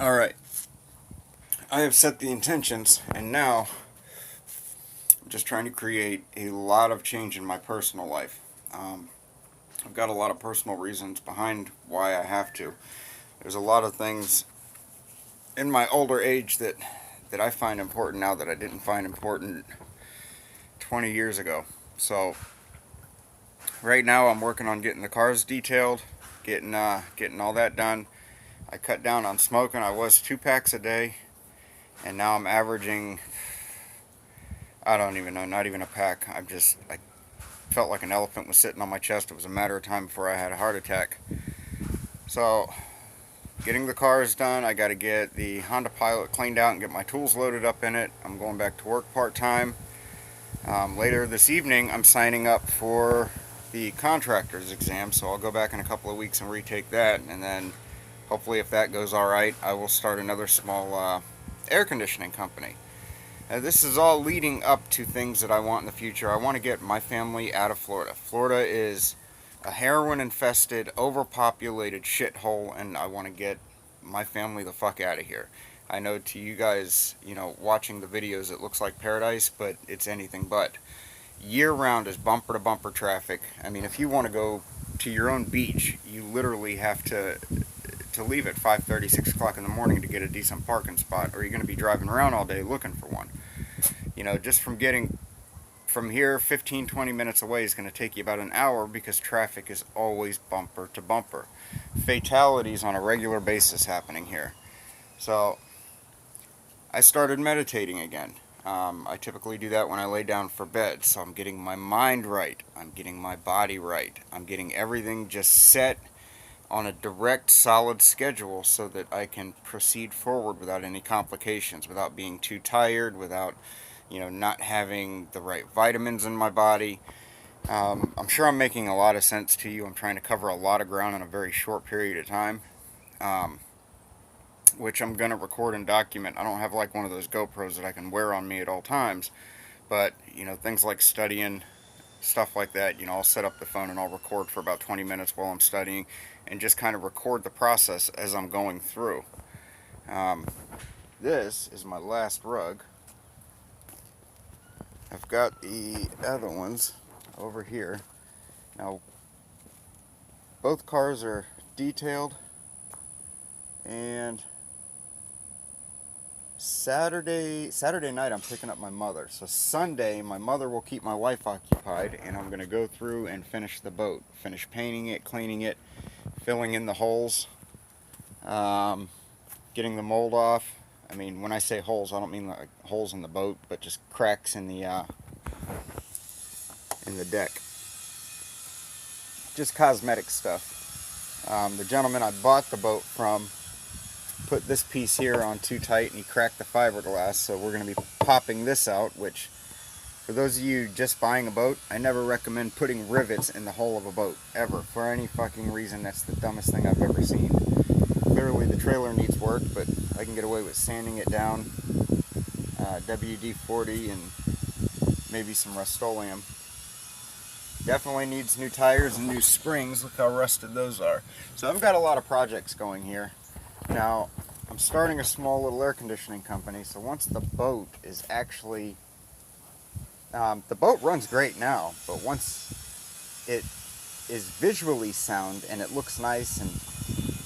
Alright, I have set the intentions, and now I'm just trying to create a lot of change in my personal life. I've got a lot of personal reasons behind why I have to. There's a lot of things in my older age that I find important now that I didn't find important 20 years ago. So, right now I'm working on getting the cars detailed, getting all that done. I cut down on smoking. I was 2 packs a day, and now I'm averaging, I don't even know, not even a pack. I felt like an elephant was sitting on my chest. It was a matter of time before I had a heart attack. So, getting the cars done, I got to get the Honda Pilot cleaned out and get my tools loaded up in it. I'm going back to work part-time. Later this evening, I'm signing up for the contractor's exam, so I'll go back in a couple of weeks and retake that, and then hopefully if that goes alright, I will start another small air conditioning company. This is all leading up to things that I want in the future. I want to get my family out of Florida. Florida is a heroin-infested, overpopulated shithole, and I want to get my family the fuck out of here. I know to you guys, watching the videos, it looks like paradise, but it's anything but. Year-round is bumper-to-bumper traffic. I mean, if you want to go to your own beach, you literally have to leave at 5:30, 6 o'clock in the morning to get a decent parking spot, or you're going to be driving around all day looking for one. Just from getting from here 15, 20 minutes away is going to take you about an hour because traffic is always bumper to bumper. Fatalities on a regular basis happening here. So, I started meditating again. I typically do that when I lay down for bed, so I'm getting my mind right, I'm getting my body right, I'm getting everything just set on a direct, solid schedule so that I can proceed forward without any complications, without being too tired, without, not having the right vitamins in my body. I'm sure I'm making a lot of sense to you. I'm trying to cover a lot of ground in a very short period of time, which I'm going to record and document. I don't have like one of those GoPros that I can wear on me at all times, but, things like studying, stuff like that, I'll set up the phone and I'll record for about 20 minutes while I'm studying and just kind of record the process as I'm going through. This is my last rug. I've got the other ones over here. Now, both cars are detailed, and Saturday night I'm picking up my mother. So Sunday my mother will keep my wife occupied, and I'm going to go through and finish the boat. Finish painting it, cleaning it, filling in the holes, getting the mold off. I mean, when I say holes, I don't mean like holes in the boat, but just cracks in the deck. Just cosmetic stuff. The gentleman I bought the boat from put this piece here on too tight and he cracked the fiberglass, so we're going to be popping this out, which, for those of you just buying a boat, I never recommend putting rivets in the hull of a boat, ever, for any fucking reason. That's the dumbest thing I've ever seen. Clearly the trailer needs work, but I can get away with sanding it down, WD-40 and maybe some Rust-Oleum. Definitely needs new tires and new springs. Look how rusted those are. So I've got a lot of projects going here. Now, I'm starting a small little air conditioning company, so once the boat is actually... the boat runs great now, but once it is visually sound and it looks nice, and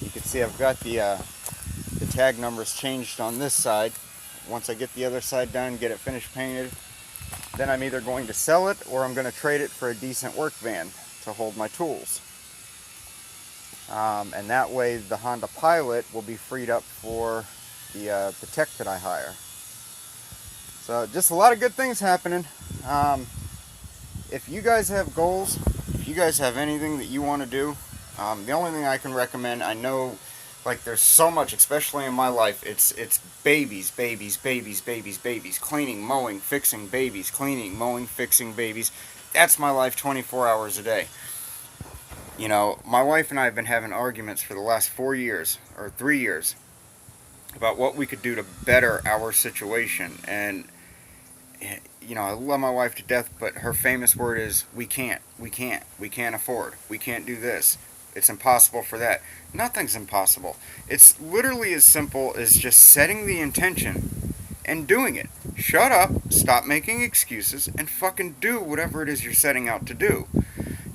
you can see I've got the tag numbers changed on this side. Once I get the other side done, get it finished painted, then I'm either going to sell it or I'm going to trade it for a decent work van to hold my tools. And that way the Honda Pilot will be freed up for the tech that I hire. So just a lot of good things happening. If you guys have goals, if you guys have anything that you want to do, the only thing I can recommend, I know like there's so much, especially in my life, it's babies, cleaning, mowing, fixing babies, cleaning, mowing, fixing babies. That's my life 24 hours a day. My wife and I have been having arguments for the last 4 years, or 3 years, about what we could do to better our situation. And, I love my wife to death, but her famous word is, we can't afford, we can't do this. It's impossible for that. Nothing's impossible. It's literally as simple as just setting the intention and doing it. Shut up, stop making excuses, and fucking do whatever it is you're setting out to do.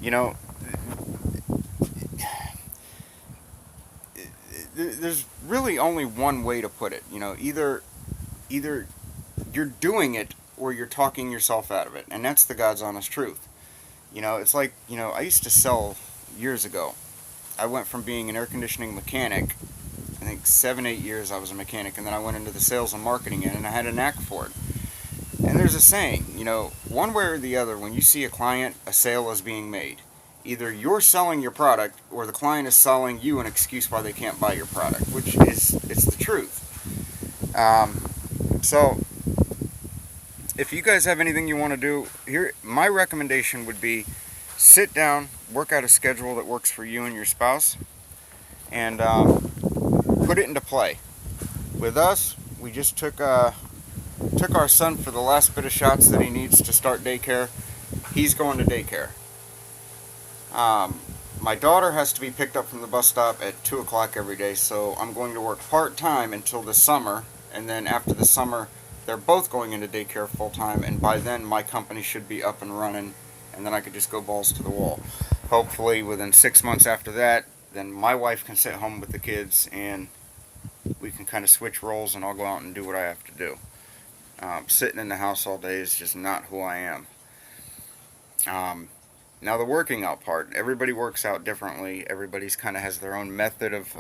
You know, there's really only one way to put it. Either you're doing it or you're talking yourself out of it, and that's the God's honest truth. It's like, I used to sell years ago. I went from being an air conditioning mechanic, I think 7, 8 years I was a mechanic, and then I went into the sales and marketing end, and I had a knack for it. And there's a saying, one way or the other, when you see a client, a sale is being made. Either you're selling your product, or the client is selling you an excuse why they can't buy your product, which is, it's the truth. So, if you guys have anything you want to do, here, my recommendation would be sit down, work out a schedule that works for you and your spouse, and put it into play. With us, we just took our son for the last bit of shots that he needs to start daycare. He's going to daycare. My daughter has to be picked up from the bus stop at 2 o'clock every day, so I'm going to work part-time until the summer, and then after the summer, they're both going into daycare full-time, and by then my company should be up and running, and then I could just go balls to the wall. Hopefully within 6 months after that, then my wife can sit home with the kids, and we can kind of switch roles, and I'll go out and do what I have to do. Sitting in the house all day is just not who I am. Now the working out part, everybody works out differently. Everybody's kind of has their own method of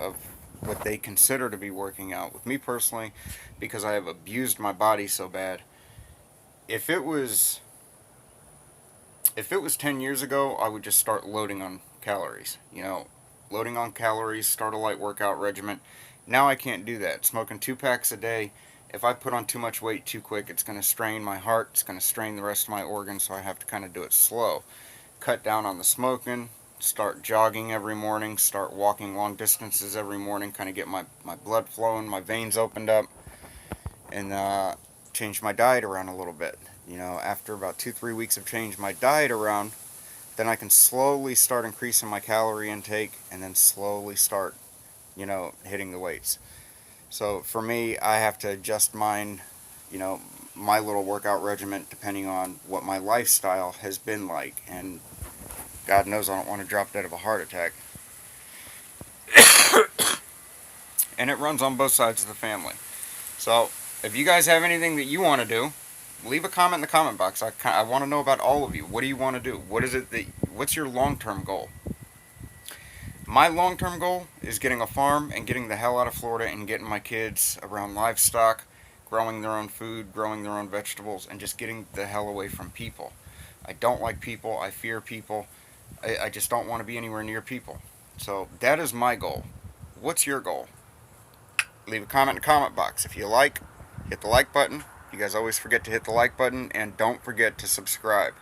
what they consider to be working out. With me personally, because I have abused my body so bad, if it was 10 years ago, I would just start loading on calories. Loading on calories, start a light workout regimen. Now I can't do that. Smoking 2 packs a day, if I put on too much weight too quick, it's going to strain my heart, it's going to strain the rest of my organs, so I have to kind of do it slow. Cut down on the smoking, start jogging every morning, start walking long distances every morning, kind of get my blood flowing, my veins opened up, and change my diet around a little bit. After about 2-3 weeks of change my diet around, then I can slowly start increasing my calorie intake, and then slowly start, hitting the weights. So for me, I have to adjust mine, my little workout regimen depending on what my lifestyle has been like, and God knows I don't want to drop dead of a heart attack. And it runs on both sides of the family. So if you guys have anything that you want to do, leave a comment in the comment box. I want to know about all of you. What do you want to do? What's your long-term goal? My long-term goal is getting a farm and getting the hell out of Florida and getting my kids around livestock, growing their own food, growing their own vegetables, and just getting the hell away from people. I don't like people. I fear people. I just don't want to be anywhere near people. So that is my goal. What's your goal? Leave a comment in the comment box. If you like, hit the like button. You guys always forget to hit the like button, and don't forget to subscribe.